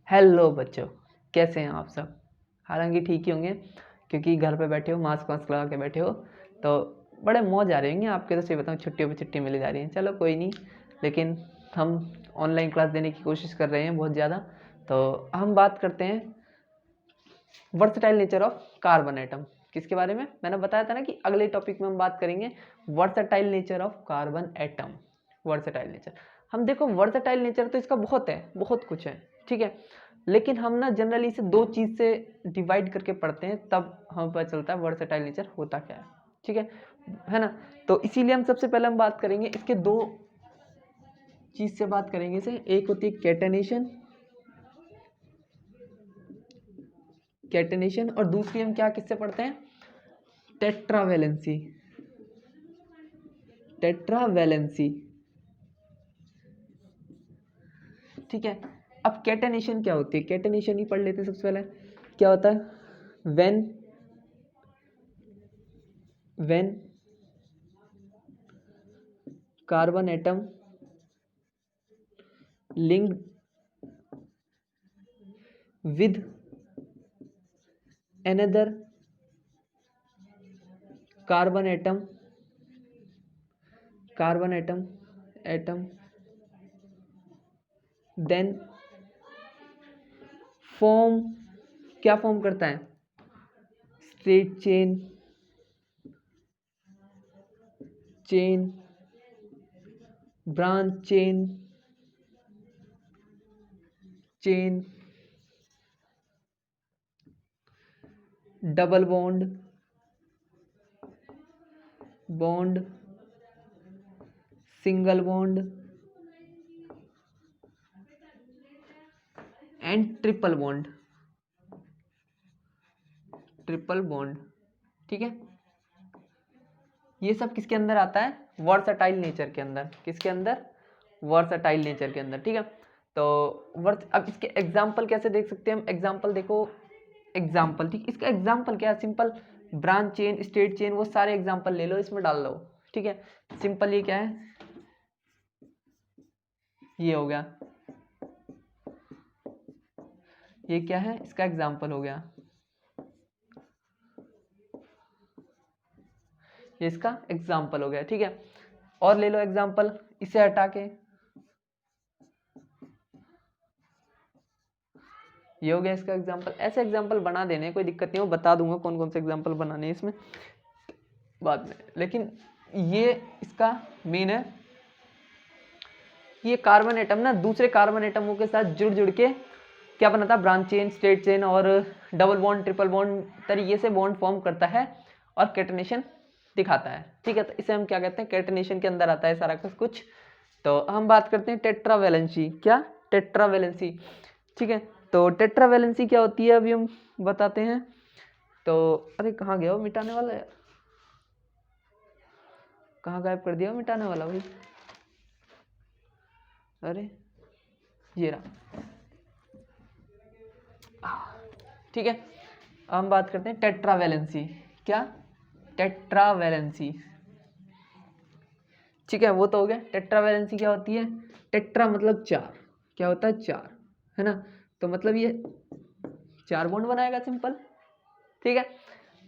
Hello बच्चों, कैसे हैं आप सब। हालांकि ठीक ही होंगे क्योंकि घर पे बैठे हो, मास्क वास्क लगा के बैठे हो तो बड़े मौज आ रही होंगे आपके। तो सही बताऊँ, छुट्टियों पे छुट्टी मिली जा रही है। चलो कोई नहीं, लेकिन हम ऑनलाइन क्लास देने की कोशिश कर रहे हैं बहुत ज़्यादा। तो हम बात करते हैं versatile nature of carbon atom. किसके बारे में? मैंने बताया था ना कि अगले टॉपिक में हम बात करेंगे versatile nature of carbon atom. Versatile nature, हम देखो वर्सटाइल नेचर तो इसका बहुत है, बहुत कुछ है, ठीक है। लेकिन हम ना जनरली इसे दो चीज़ से डिवाइड करके पढ़ते हैं, तब हमें पता चलता है वर्सटाइल नेचर होता क्या है, ठीक है ना। तो इसीलिए हम सबसे पहले हम बात करेंगे इसके दो चीज़ से बात करेंगे इसे। एक होती है कैटेनेशन और दूसरी हम क्या किससे पढ़ते हैं? टेट्रावेलेंसी। ठीक है। अब कैटेनेशन क्या होती है? कैटेनेशन ही पढ़ लेते हैं सबसे पहले। क्या होता है? When carbon atom linked with another carbon atom then form क्या फॉर्म करता है? Straight chain, branch chain, double bond, single bond and triple bond, ठीक है। ये सब किसके अंदर आता है? वर्सटाइल नेचर के अंदर। किसके अंदर? वर्सटाइल नेचर के अंदर, ठीक है। तो अब इसके एग्जाम्पल कैसे देख सकते हैं हम? एग्जाम्पल देखो, एग्जाम्पल, ठीक। इसका एग्जाम्पल क्या है? Simple branch chain, state chain, वो सारे एग्जाम्पल ले लो, इसमें डाल लो, ठीक है। सिंपल ये क्या है? ये हो गया, ये क्या है? इसका एग्जाम्पल हो गया, ये इसका एग्जाम्पल हो गया, ठीक है। और ले लो एग्जाम्पल, इसे हटा के ये हो गया इसका एग्जाम्पल। ऐसे एग्जाम्पल बना देने, कोई दिक्कत नहीं हो, बता दूंगा कौन कौन से एग्जाम्पल बनाने हैं इसमें बाद में। लेकिन ये इसका मेन है, ये कार्बन एटम ना दूसरे कार्बन एटमों के साथ जुड़ के क्या बनाता है? ब्रांच चेन, स्ट्रेट चेन और डबल बॉन्ड, ट्रिपल बॉन्ड तरीके से बॉन्ड फॉर्म करता है और कैटेनेशन दिखाता है, ठीक है। तो इसे हम क्या कहते हैं? कैटेनेशन के अंदर आता है सारा कुछ। तो हम बात करते हैं टेट्रावेलेंसी। क्या? टेट्रावेलेंसी, ठीक है। तो टेट्रावेलेंसी क्या होती है अभी हम बताते हैं। तो अरे कहाँ गया वो मिटाने वाला? कहाँ गायब कर दिया मिटाने वाला भाई? अरे ये रहा, ठीक है। हम बात करते हैं टेट्रावेलेंसी। क्या? टेट्रावेलेंसी, ठीक है। वो तो हो गया। टेट्रावेलेंसी क्या होती है? टेट्रा मतलब चार, क्या होता है? चार, है ना। तो मतलब ये चार बॉन्ड बनाएगा, सिंपल, ठीक है।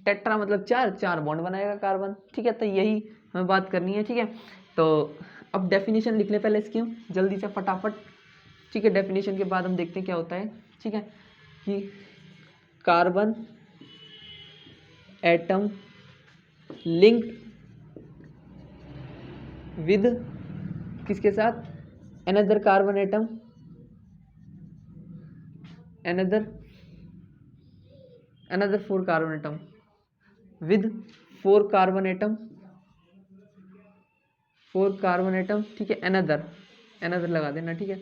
टेट्रा मतलब चार, चार बॉन्ड बनाएगा कार्बन, ठीक है। तो यही हमें बात करनी है, ठीक है। तो अब डेफिनेशन लिख ले पहले इसकी हम जल्दी से फटाफट, ठीक है। डेफिनेशन के बाद हम देखते हैं क्या होता है, ठीक है। कि कार्बन एटम लिंक्ड विद किसके साथ? Another carbon atom, another four carbon atom with four carbon atom, ठीक है। अनदर लगा देना, ठीक है,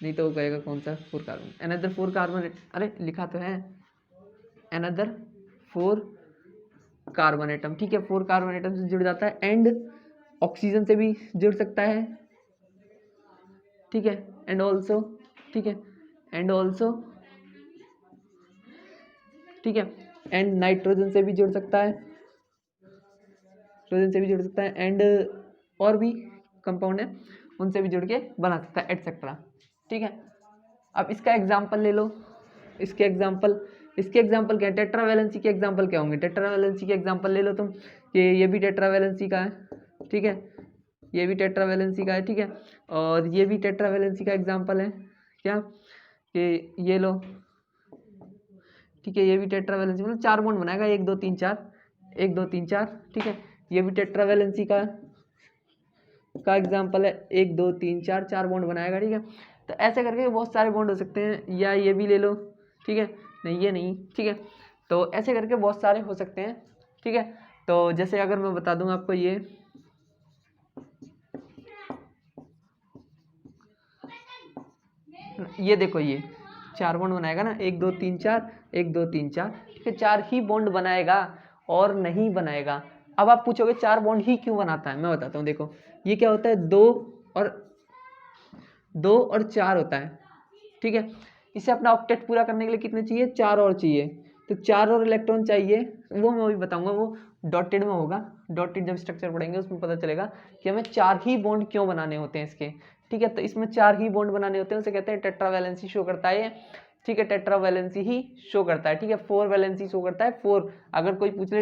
नहीं तो वो कहेगा कौन सा four carbon. Another four carbon, अरे लिखा तो है अनदर फोर कार्बन एटम, ठीक है। फोर कार्बन एटम से जुड़ जाता है एंड ऑक्सीजन से भी जुड़ सकता है, ठीक है। एंड ऑल्सो, ठीक है, एंड ऑल्सो, ठीक है, एंड नाइट्रोजन से भी जुड़ सकता है, एंड और भी कंपाउंड है उनसे भी जुड़ के बना सकता है, एटसेट्रा, ठीक है। अब इसका एग्जाम्पल ले लो, इसके एग्जाम्पल क्या है, टेट्रावैलेंसी के एग्जाम्पल क्या होंगे, टेट्रावैलेंसी के एग्जाम्पल ले लो तुम कि ये भी टेट्रावैलेंसी का है, ठीक है, ये भी टेट्रावैलेंसी का है, ठीक है, और ये भी टेट्रावैलेंसी का एग्जाम्पल है क्या, कि ये लो, ठीक है, ये भी टेट्रावैलेंसी, मतलब 4 बॉन्ड बनाएगा, 1 2 3 4, 1 2 3 4, ठीक है, ये भी टेट्रावैलेंसी का एग्जाम्पल है, 1 2 3 4, 4 बॉन्ड बनाएगा, ठीक है। तो ऐसे करके बहुत सारे बॉन्ड हो सकते हैं, या ये भी ले लो, ठीक है, नहीं ये नहीं, ठीक है, तो ऐसे करके बहुत सारे हो सकते हैं, ठीक है। तो जैसे अगर मैं बता दूं आपको, ये देखो, ये 4 बॉन्ड बनाएगा ना, 1 2 3 4, 1 2 3 4, ठीक है, 4 ही बॉन्ड बनाएगा और नहीं बनाएगा। अब आप पूछोगे 4 बॉन्ड ही क्यों बनाता है, मैं बताता हूँ। देखो ये क्या होता है, 2 और 4 होता है, ठीक है। इसे अपना ऑक्टेट पूरा करने के लिए कितने चाहिए, 4 और चाहिए, तो 4 और इलेक्ट्रॉन चाहिए, वो मैं अभी बताऊंगा, वो डॉटेड में होगा, डॉटेड जब स्ट्रक्चर पढ़ेंगे उसमें पता चलेगा कि हमें 4 ही बॉन्ड क्यों बनाने होते हैं इसके, ठीक है। तो इसमें 4 ही बॉन्ड बनाने होते हैं, उसे कहते हैं टेट्रावैलेंसी शो करता है, ठीक है, टेट्रावैलेंसी ही शो करता है, ठीक है। 4 वैलेंसी शो करता है, 4। अगर कोई पूछ ले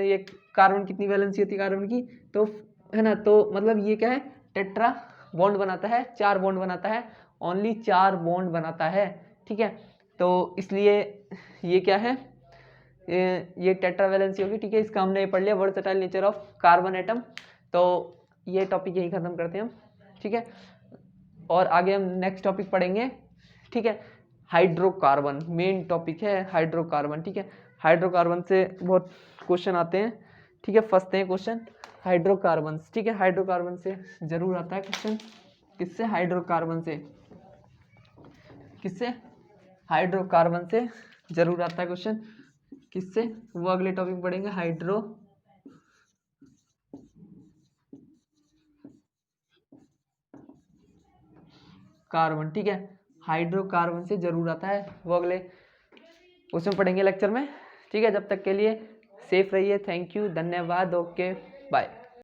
ये कार्बन कितनी वैलेंसी होती है कार्बन की, तो है ना, तो मतलब ये क्या है, टेट्रा बॉन्ड बनाता है, 4 बॉन्ड बनाता है, ओनली 4 बॉन्ड बनाता है, ठीक है। तो इसलिए ये क्या है, ये टेट्रावैलेंसी होगी, ठीक है। इसका हमने पढ़ लिया, versatile nature of carbon atom. तो ये टॉपिक यही खत्म करते हैं हम, ठीक है, और आगे हम नेक्स्ट टॉपिक पढ़ेंगे, ठीक है। हाइड्रोकार्बन मेन टॉपिक है, हाइड्रोकार्बन, ठीक है। हाइड्रोकार्बन से बहुत क्वेश्चन आते हैं, ठीक है, फंसते हैं क्वेश्चन हाइड्रोकार्बन, ठीक है। हाइड्रोकार्बन से जरूर आता है क्वेश्चन, किससे, हाइड्रोकार्बन से, किससे, हाइड्रोकार्बन से जरूर आता है क्वेश्चन, किससे, वो अगले टॉपिक पढ़ेंगे, हाइड्रो कार्बन, ठीक है, हाइड्रोकार्बन से जरूर आता है, वो अगले उसमें पढ़ेंगे लेक्चर में, ठीक है। जब तक के लिए सेफ रहिए, थैंक यू, धन्यवाद, ओके बाय।